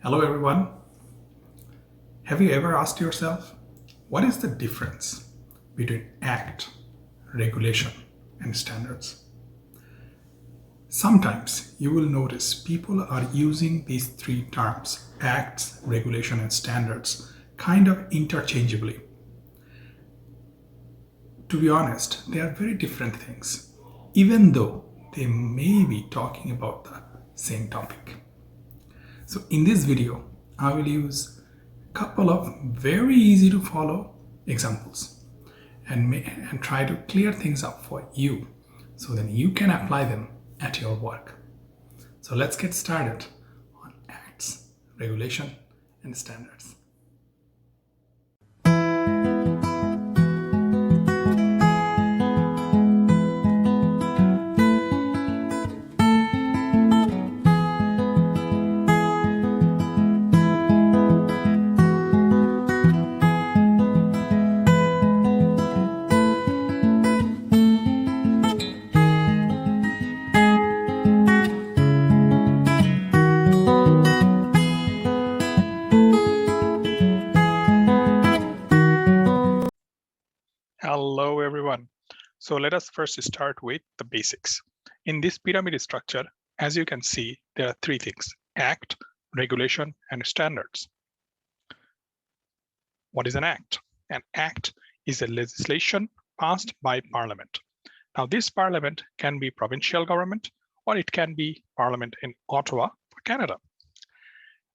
Hello everyone. Have you ever asked yourself, what is the difference between act, regulation, and standards? Sometimes you will notice people are using these three terms, acts, regulation, and standards, kind of interchangeably. To be honest, they are very different things, even though they may be talking about the same topic. So in this video, I will use a couple of very easy to follow examples and try to clear things up for you so then you can apply them at your work. So let's get started on acts, regulation, and standards. Hello, everyone. So let us first start with the basics. In this pyramid structure, as you can see, there are three things: act, regulation, and standards. What is an act? An act is a legislation passed by Parliament. Now, this Parliament can be provincial government, or it can be Parliament in Ottawa, Canada.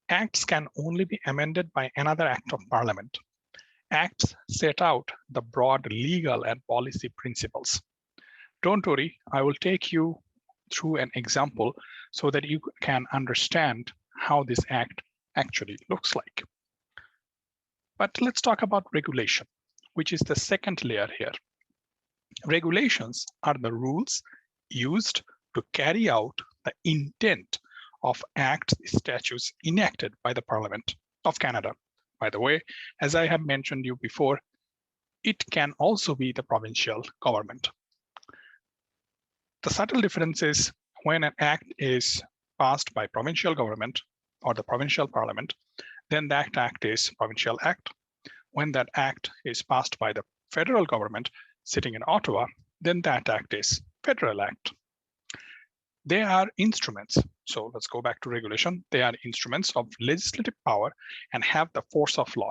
Acts can only be amended by another act of Parliament. Acts set out the broad legal and policy principles. Don't worry, I will take you through an example so that you can understand how this act actually looks like. But let's talk about regulation, which is the second layer here. Regulations are the rules used to carry out the intent of acts, statutes enacted by the Parliament of Canada. By the way, as I have mentioned you before, it can also be the provincial government. The subtle difference is when an act is passed by provincial government or the provincial parliament, then that act is provincial act. When that act is passed by the federal government sitting in Ottawa, then that act is federal act. They are instruments. So let's go back to regulation. They are instruments of legislative power and have the force of law.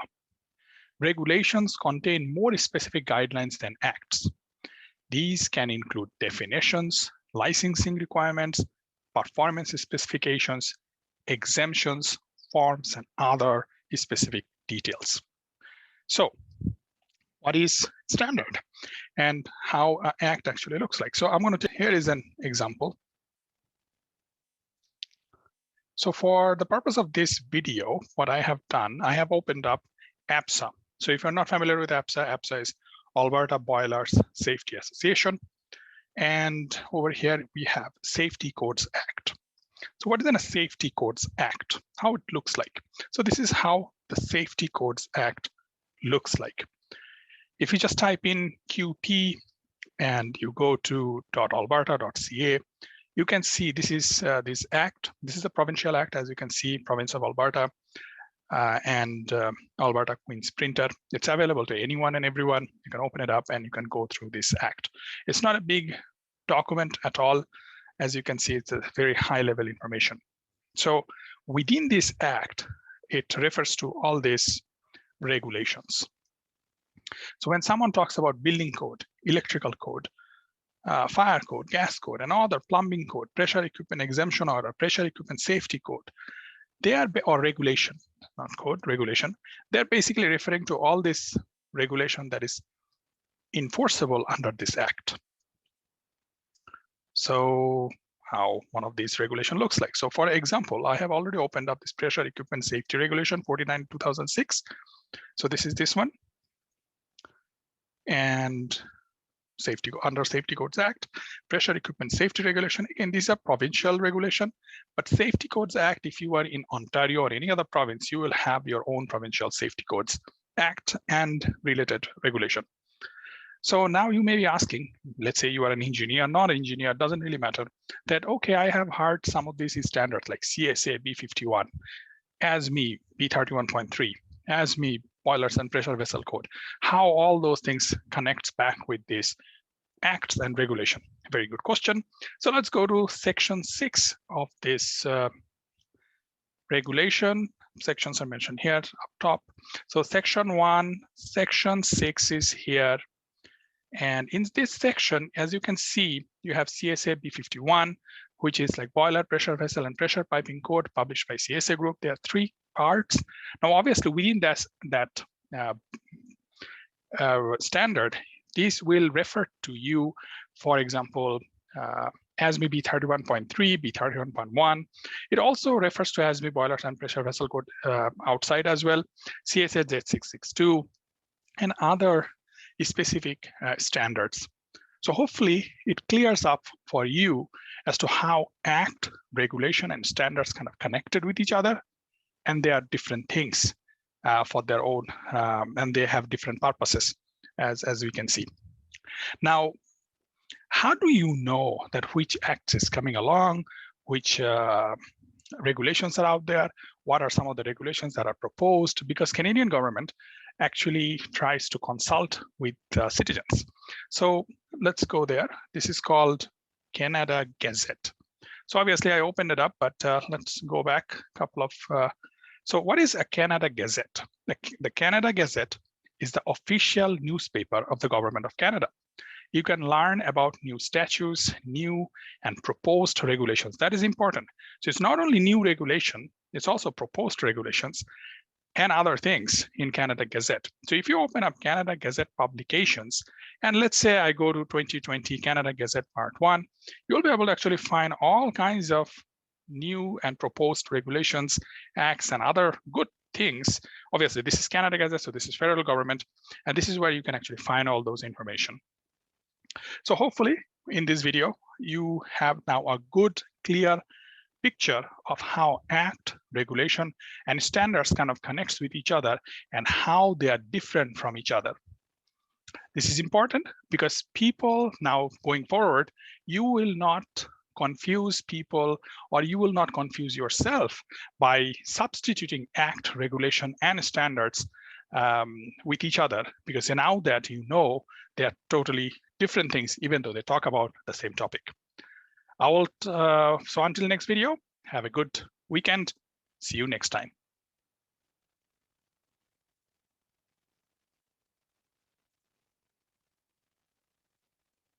Regulations contain more specific guidelines than acts. These can include definitions, licensing requirements, performance specifications, exemptions, forms, and other specific details. So what is standard and how an act actually looks like? So I'm going to, here is an example. So for the purpose of this video, what I have done, I have opened up APSA. So if you're not familiar with APSA, APSA is Alberta Boilers Safety Association. And over here, we have Safety Codes Act. So what is a Safety Codes Act? How it looks like? So this is how the Safety Codes Act looks like. If you just type in QP and you go to .alberta.ca, you can see this is this act. This is a provincial act, as you can see, province of Alberta and Alberta Queen's Printer. It's available to anyone and everyone. You can open it up and you can go through this act. It's not a big document at all. As you can see, it's a very high level information. So within this act, it refers to all these regulations. So when someone talks about building code, electrical code, fire code, gas code, and other plumbing code, pressure equipment exemption order, pressure equipment safety code, they are, or regulation, not code, regulation, they're basically referring to all this regulation that is enforceable under this act. So how one of these regulation looks like. So for example, I have already opened up this pressure equipment safety regulation 49/2006. So this is this one. And under Safety Codes Act, Pressure Equipment Safety Regulation. Again, these are provincial regulation, but Safety Codes Act, if you are in Ontario or any other province, you will have your own provincial Safety Codes Act and related regulation. So now you may be asking, let's say you are an engineer, not an engineer, doesn't really matter, that, okay, I have heard some of these standards like CSA B51. ASME B31.3, ASME boilers and pressure vessel code, how all those things connects back with this acts and regulation. Very good question. So let's go to section 6 of this regulation. Sections are mentioned here up top. So section 1, section 6 is here. And in this section, as you can see, you have CSA B51, which is like boiler, pressure vessel, and pressure piping code published by CSA group. There are 3 parts. Now, obviously, within that standard, this will refer to you, for example, ASME B31.3, B31.1. It also refers to ASME boilers and pressure vessel code outside as well, CSA Z662, and other specific standards. So hopefully it clears up for you as to how Act, regulation, and standards kind of connected with each other, and they are different things for their own, and they have different purposes, as we can see. Now, how do you know that which act is coming along, which regulations are out there, what are some of the regulations that are proposed? Because Canadian government actually tries to consult with citizens. So let's go there. This is called Canada Gazette. So obviously I opened it up, but let's go back a couple of, so what is a Canada Gazette? The Canada Gazette is the official newspaper of the government of Canada. You can learn about new statutes, new and proposed regulations. That is important. So it's not only new regulation, it's also proposed regulations and other things in Canada Gazette. So if you open up Canada Gazette publications, and let's say I go to 2020 Canada Gazette Part 1, you'll be able to actually find all kinds of new and proposed regulations, acts, and other good things. Obviously, this is Canada Gazette, so this is federal government, and this is where you can actually find all those information. So hopefully in this video, you have now a good, clear picture of how Act, regulation, and standards kind of connects with each other and how they are different from each other. This is important because people now going forward, you will not confuse people, or you will not confuse yourself by substituting Act, regulation, and standards with each other, because now that you know they are totally different things, even though they talk about the same topic. So until next video, have a good weekend. See you next time.